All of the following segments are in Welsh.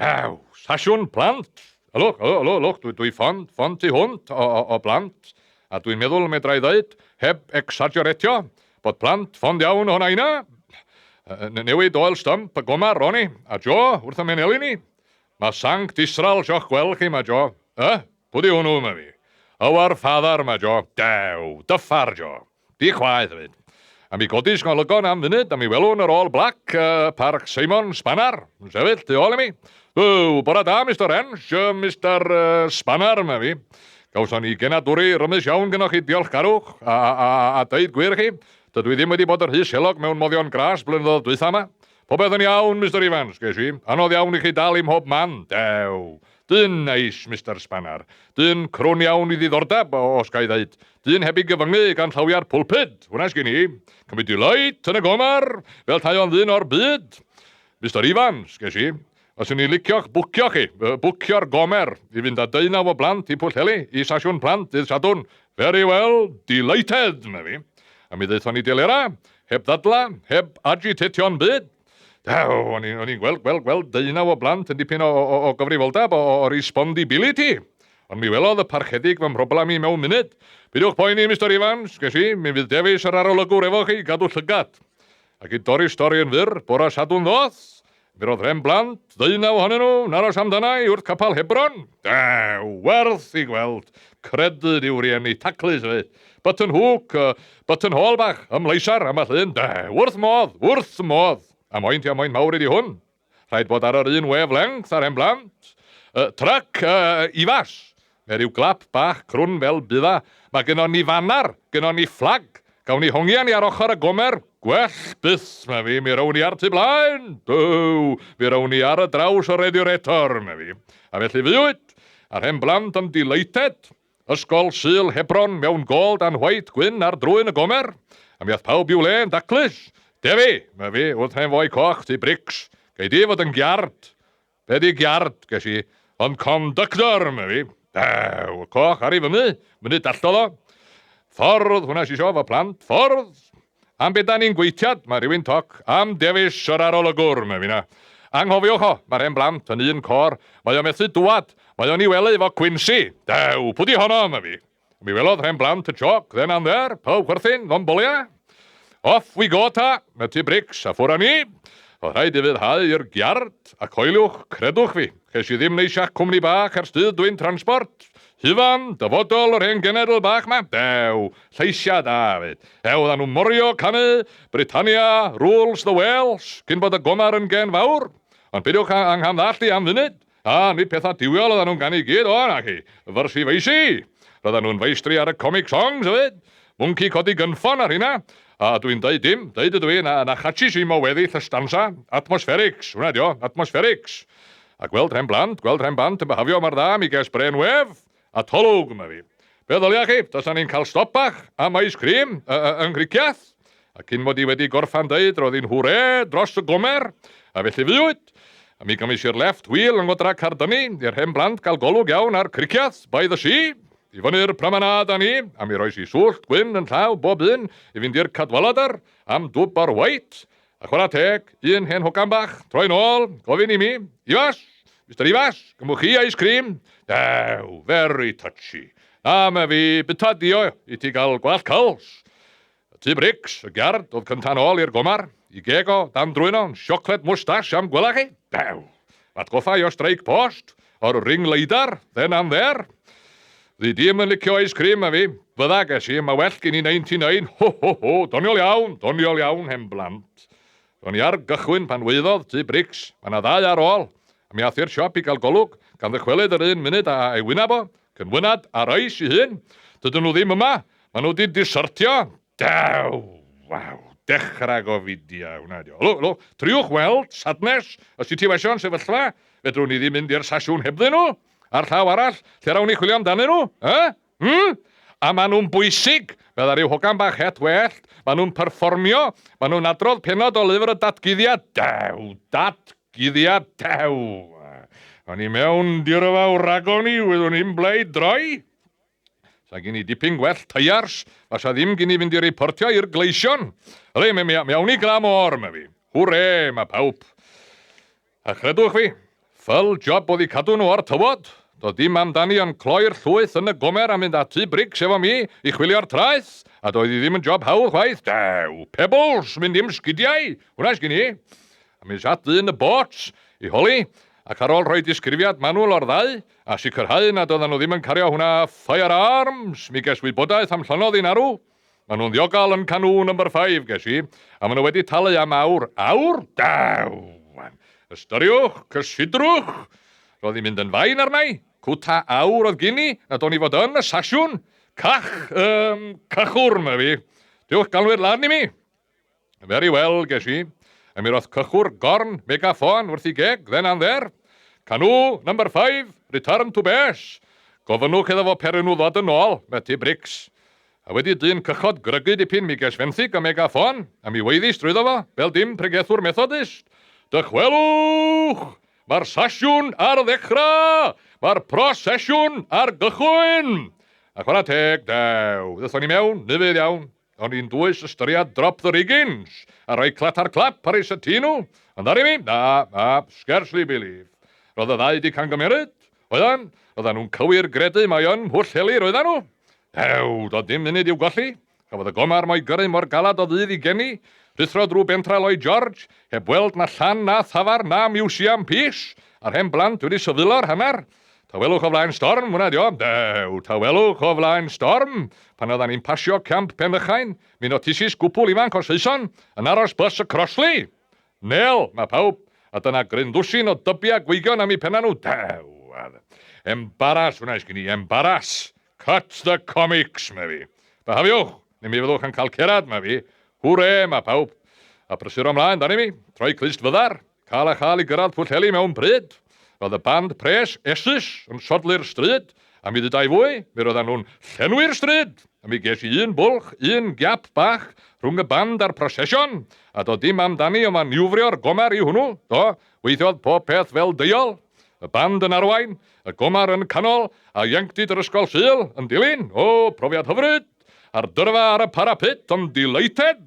Sasiwn plant. Lwch, dwi ffond tu hwnt o blant. A dwi'n meddwl medrai ddweud, heb exageretio, bod plant ffond iawn o'na una. Newid oel stump y gomar roni, a jo, wrth y menelu ni. Mae sanct Israel sio'ch gweld chi, ma jo. Pwdi hwnnw, ma fi. Awar ffadar, ma jo. Dew, dyffar jo. Di chwaith fyd. A mi godis golygon am funud, a mi welwn yr All Black Parc Simon Spannar. Sefyll, tu ôl i mi. Bora da, Mr. Hench, Mr. Spannar, ma fi. Gawson ni genadwri rymus iawn gynnwch chi diolchgarwch a dweud gwir chi. Dydw i ddim wedi bod yr hys helog mewn moddion gras blynyddoedd dwytha yma. Popeth yn iawn, Mr. Evans, ges i. Anodd iawn i chi dal i mhob man. Dew. Dyn neis, Mr. Spannar. Dyn crwn iawn i ddiddordeb, os ga i ddweud. Dyn heb i gyfyngu gan llawiau'r pwlpid. Hwna sgyn i. Cymryd i leit yn y gomar, fel tai o'n ddyn o'r byd. Mr. Evans, ges i. Os yw'n i licio'ch bwcio chi, bwcio'r gomer i fynd â 19 o blant i Pwllheli, i Sasiwn Plant dydd Sadwrn. Very well, delighted, me fi. A mi ddeithon ni dilera, heb ddadla, heb agitatio'n byd. O'n i'n gweld 19 o blant yn dipyn o gyfrifoldeb, o responsibility. Ond mi welodd y parchedig fy mhroblam i mewn munud. Bydwch poeni, Mr. Evans, ges i, mi fydd defis yr arolygwr efo chi gadw llygad. Ac i dorri stori yn fyr, bora Sadwrn ddoth. Mi roedd rhem blant, 19 ohonyn nhw, naros amdanau wrth capal Hebron. Werth i gweld, credyd i'w rieni, taclus fi. Button Hook, Button Hallbach, ymleisar am y llun. Wrth modd. A moyn mawr ydi hwn. Rhaid bod ar yr un wef length ar rhem blant. Truck, ifas. Fe ryw glap bach crwn fel bydda. Mae gynnon ni fanar, gynnon ni flag. Gawn ni hongian i ar ochr y gomer. Gwell byth, ma fi, mi rawn ni ar tu blaen. Mi rawn ni ar y draws o radioretor, ma fi. A felly fywyd, a'r hen blant am delighted. Ysgol Sul Hebron mewn gold a'n white gwyn ar drwy'n y gomer. A mi ath pawb i'w le yn daclus. Defi, ma fi, wrth hen foi coch ti brics. Gai di fod yn giard. Be di giard, ges i, ond conductor, ma fi. Y coch ar ei fyny dallodd o. Ffordd, hwnna si sio fo plant, ffordd. Am beth da ni'n gweithiad, mae rhywun toc, am defis yr arolygwr, mae fi na. Anghofiwch o, mae'r hen blant yn un cor, mae o methu dwad, mae o'n i welu efo Quincy. Pwdi honno, mae fi. Mi welodd hen blant y joc, then and there, pawb chwerthin, non bolia. Off we go ta, mae ti brics a ffwr a ni. O rhaid i fyddhau i'r giard, a coeliwch, credwch fi. Ces i ddim neisiach cwmni bach ar stydd dwi'n transport. Hyfan, dyfodol o'r hen genedl bach ma. Lleisiad da fyd. Ddan nhw'n morio canu, Britannia rules the Wales, cyn bod y gomar yn gen fawr. Ond bydwch anghamddallu am funud. Nid pethau diwiol oedden nhw'n ganu gyd o na chi. Fyrsi feisi. Roedden nhw'n feistri ar y comic songs fyd. Mwnci codi gynffon ar hynna. A dwi'n deud ydw i na chatsis i mo weddill y stanza. Atmospherics, hwnna dio, atmospherics. A gweld rhem blant yn byhafio mar dda mi ges bren wef. A tolwg yma fi. Be ddylia chi, dysa ni'n cael stop bach am ice cream yng Nghriciaeth. A cyn mod i wedi gorffan dweud, roedd hi'n hwre dros y gomer. A felly fywyd. A mi gymis i'r left wheel yng Ngwdra Cardynnu, i'r hen blant cael golwg iawn ar Criciaeth by the sea. I fyny'r promenad a ni, a mi roes i swllt gwyn yn llaw bob un i fynd i'r Cadwaladr am dwb o'r white. A chwarae teg, un hen hogan bach, troi nôl, gofyn i mi, Ifas, Mr. Ifas, gymwch chi ice cream? Very touchy. A mae fi bytadio i ti gael gwallt cyls. Y tu brics, y giard, oedd cyntan ôl i'r gomar. I gego, dan drwy'n o'n siocled moustache am gwela chi. Atgoffa i o streic post, o'r ring leidar, then and there. Ddi dim yn licio ice cream a fi. Fydda ges i, mae well gen i 99. Doniol iawn, hen blant. O'n i ar gychwyn pan weiddodd tu brics. Mae na ddau ar ôl. A mi ath i'r siop i gael golwg. Gan ddychwelyd yr un munud a ei wynaf o, cynwynad ar oes i hyn. Dydyn nhw ddim yma, maen nhw wedi disyrtio. Dechrau go fideo. Triwch weld, sadnes, os i ti wesio'n sefyllfa, fedrwn ni ddim mynd i'r Sasiwn hebddyn nhw, ar llaw arall, lle rawn ni chwilio amdanyn nhw. A maen nhw'n bwysig, fydda rhyw hogan bach het well, maen nhw'n perfformio, maen nhw'n adrodd penod o lyfr y datguddiad. Datguddiad. O'n i mewn dirfa o ragoni, wyddwn i'n blaid droi. Sa gen i dipyn gwell teiars, fasa ddim gen i fynd i reportio i'r gleision. Yli, mewn i glam o'r, ma fi. Hwre, ma pawb. A chredwch fi, Fel job oedd I cadw nhw o'r tywod. Doedd dim amdani yn cloi'r llwyth yn y gomer a mynd ati brics efo mi I chwilio'r traeth. A doedd I ddim yn job hawl chwaith. Dew, pebbles, mynd dim sgidiau. Hwna sgyn I. A mi sat yn y bots I holi. Ac ar ôl rhoi disgrifiad manwl o'r ddau, a sicrhau nad oedden nhw ddim yn cario hwnna firearms, mi ges wybodaeth am llynodd i'n arw. Maen nhw'n ddiogel yn canw number 5, ges I, a maen nhw wedi talu am awr. Awr? Daw! Ystyriwch, cysidrwch! Roedd hi'n mynd yn fain arnau. Cwta awr oedd gini, nad o'n I fod yn y sasiwn. Cychwr, ma fi. Diolch galwyr lan I mi. Very well, ges I. A mi roedd cychwr gorn megaffon wrth I geg, then and there. Canw, number 5, return to base. Gofynwch iddo fo per nhw ddod yn ôl, mae ti brics. A wedi dyn cychod grygu dipyn mi ges fenthyg a megaffon, a mi weiddi strwyddo fo, fel dim pregethwr methodist. Dychwelwch! Mae'r sasiwn ar ddechrau! Mae'r prosesiwn ar gychwyn! A chwarae teg, dew, ddethon ni mewn, nifydd iawn. O'n i'n dwys ystyried drop the riggins, a rhoi clat ar clap ar ei sytinu. Ond ar I mi, scarcely believe. Roedd y ddau di cangymerid, oeddan nhw'n cywir gredu mae yn hwll-helir, oeddan nhw. Dew, doedd dim munud i'w golli. Cafodd y gomar mo'i gyrru mor galad o ddydd I geni, rithro drwy bentra Lloyd George, heb weld na llan na thafar na miwsiam pys, a'r hen blant wedi sefylo'r hanner. Tawelwch o flaen storm, hwnna dio. Dew, tawelwch o flaen storm. Pan oeddan ni'n pasio camp Pendychain, mi notisis gwpl ifanc o Saeson yn aros bus y Crossley. Nel, mae pawb, a dyna gryndwsin o dybiau gweigion am I penna nhw. Dew, embaras, hwnna sgyn I, embaras. Cut the comics, mae fi. Bahafiwch, ni mi fyddwch yn cael cerad, mae fi. Hwre, mae pawb. A prysur ymlaen, dan I mi. Troi clust fyddar. Cael a chael I gyrraedd Pwllheli mewn bryd. Roedd y band pres esus yn sodli'r stryd. A mi ddydau fwy, mi roedden nhw'n llenwi'r stryd. A mi ges I un bwlch, un giap bach rhwng y band a'r prosesion. A do dim amdani o maniwfrio'r gomar I hwnnw. Do, weithiodd pob peth fel deiol. Y band yn arwain, y gomar yn canol, a ieunctid yr ysgol Sul yn dilyn. O, profiad hyfryd. A'r dyrfa ar y parapet yn delighted.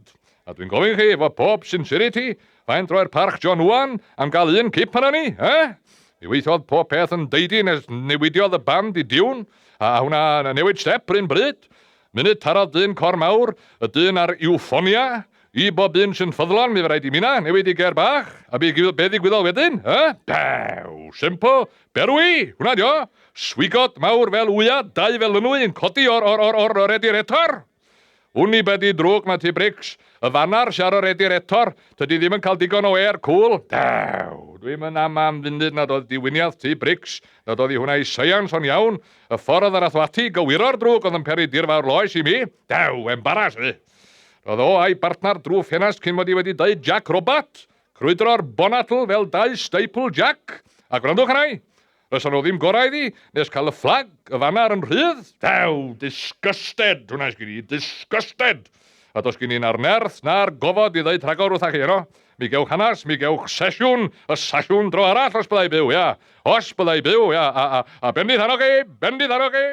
A dwi'n gofyn chi efo pob sincerity, faint roi'r parch John Wwan am gael un cip arna ni, Mi weithiodd pob peth yn deudi nes newidiodd y band I diwn, a hwnna newid step rhywun bryd. Munud tarodd dyn cor mawr, y dyn ar Euphonia, I bob un sy'n ffyddlon, mi fe rhaid I mina, newid I ger bach, a be ddigwyddodd wedyn, Dew, simple, berwi, hwnna dio, swigot mawr fel wya, dau fel ynwy yn codi o'r rediretor. Wni bedi drwg mae ti brics, y fanar siar o'r rediretor, tydi ddim yn cael digon o air cool. Dew, dwi'n mynd am fyndyd nad oedd diwyniad ti brics, nad oedd I hwnna I seians o'n iawn, y ffordd ar athwati gywiro'r drwg oedd yn peri dirfawr loes I mi. Dew, embaras fi. Roedd o a'i bartnar drwy ffenast cyn mod I wedi dweud Jack Robot, crwydro'r bonatl fel dau staple Jack. A gwrandwch yna Rys nhw ddim gorau iddi, nes cael y fflag, y fanar yn rhydd. Dew, disgusted, hwnna sgyn I, disgusted. A dos gyn i'n ar nerth na'r gofod I ddeud rhagor wrthach chi, Mi gewch hanas, mi gewch sesiwn, y sesiwn dro arall os byddai byw, ia. Os byddai byw, ia. A bendith annog chi, bendith annog chi.